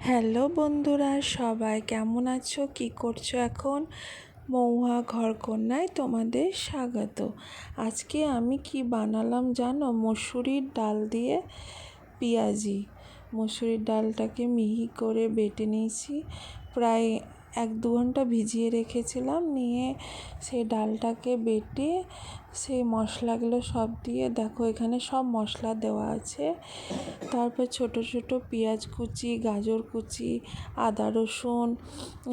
Hello বন্ধুরা, সবাই কেমন আছো? কি করছো এখন? মহুয়া ঘরকন্যায় তোমাদের স্বাগত। আজকে আমি কি বানালাম জানো? মসুরির ডাল দিয়ে পেঁয়াজি। মসুরির ডালটাকে মিহি করে বেটে নিয়েছি, প্রায় 1-2 ঘন্টা ভিজিয়ে রেখেছিলাম। নিয়ে সেই ডালটাকে বেটে সেই মশলাগুলো সব দিয়ে, দেখো এখানে সব মশলা দেওয়া আছে। তারপর ছোট ছোট পেঁয়াজ কুচি, গাজর কুচি, আদা রসুন,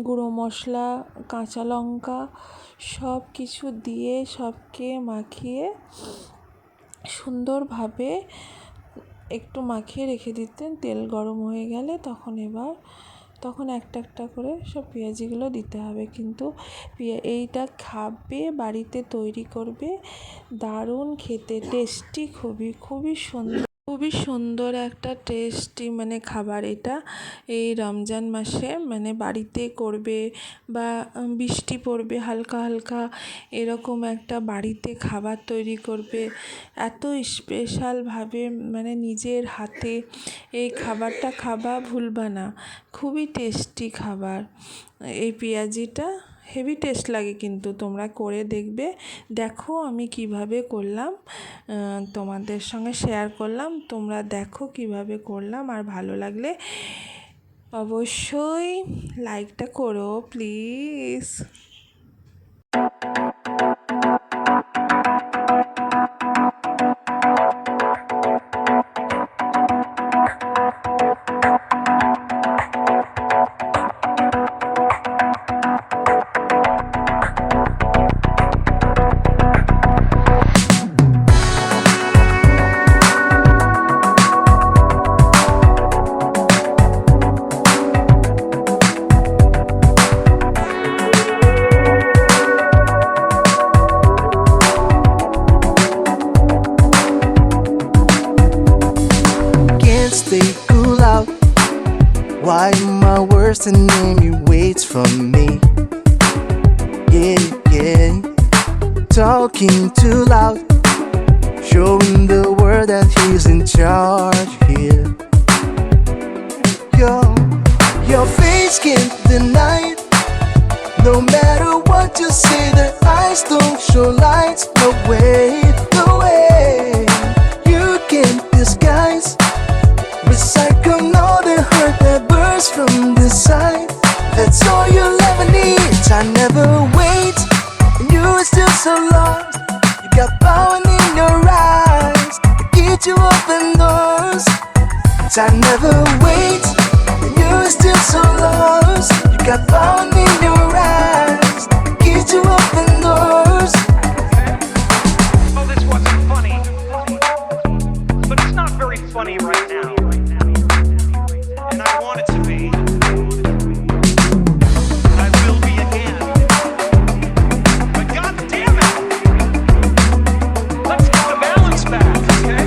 গুঁড়ো মশলা, কাঁচা লঙ্কা সব কিছু দিয়ে সবকে মাখিয়ে সুন্দরভাবে একটু মাখিয়ে রেখে দিতেন। তেল গরম হয়ে গেলে তখন একটা একটা করে সব পেঁয়াজিগুলো দিতে হবে। কিন্তু এইটা খাবে, বাড়িতে তৈরি করবে, দারুণ খেতে, টেস্টি, খুবই সুন্দর একটা টেস্টি খাবার এটা। এই রমজান মাসে বাড়িতে করবে, বা বৃষ্টি পড়বে হালকা হালকা, এরকম একটা বাড়িতে খাবার তৈরি করবে। এত স্পেশালভাবে নিজের হাতে এই খাবারটা খাবা, ভুলবা না। খুবই টেস্টি খাবার এই পেঁয়াজিটা, হেভি টেস্ট লাগে। কিন্তু তোমরা করে দেখবে। দেখো আমি কিভাবে করলাম, তোমাদের সঙ্গে শেয়ার করলাম। তোমরা দেখো কিভাবে করলাম, আর ভালো লাগলে অবশ্যই লাইকটা করো please. Stay cool out. Why my worst enemy waits for me? Yeah. Talking too loud, showing the world that he's in charge here. Your face can't deny it. No matter what you say, their eyes don't show lights. No way. You can't disguise, recycle all the hurt that bursts from the side. That's all you'll ever need. I never wait, and you are still so lost. You got power in your eyes to get you open doors. I never wait, and you are still so lost. You got power in your eyes to get you open doors. Oh, this wasn't funny, but it's not very funny right now. And I want it to be. And I will be again. But God damn it! Let's get the balance back, okay?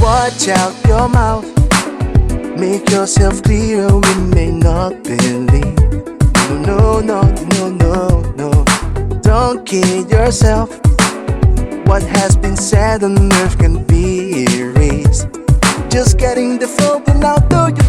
Watch out your mouth. Make yourself clear, we may not believe. No. Don't kid yourself. What has been said on earth can be erased. Just getting the phone out, though you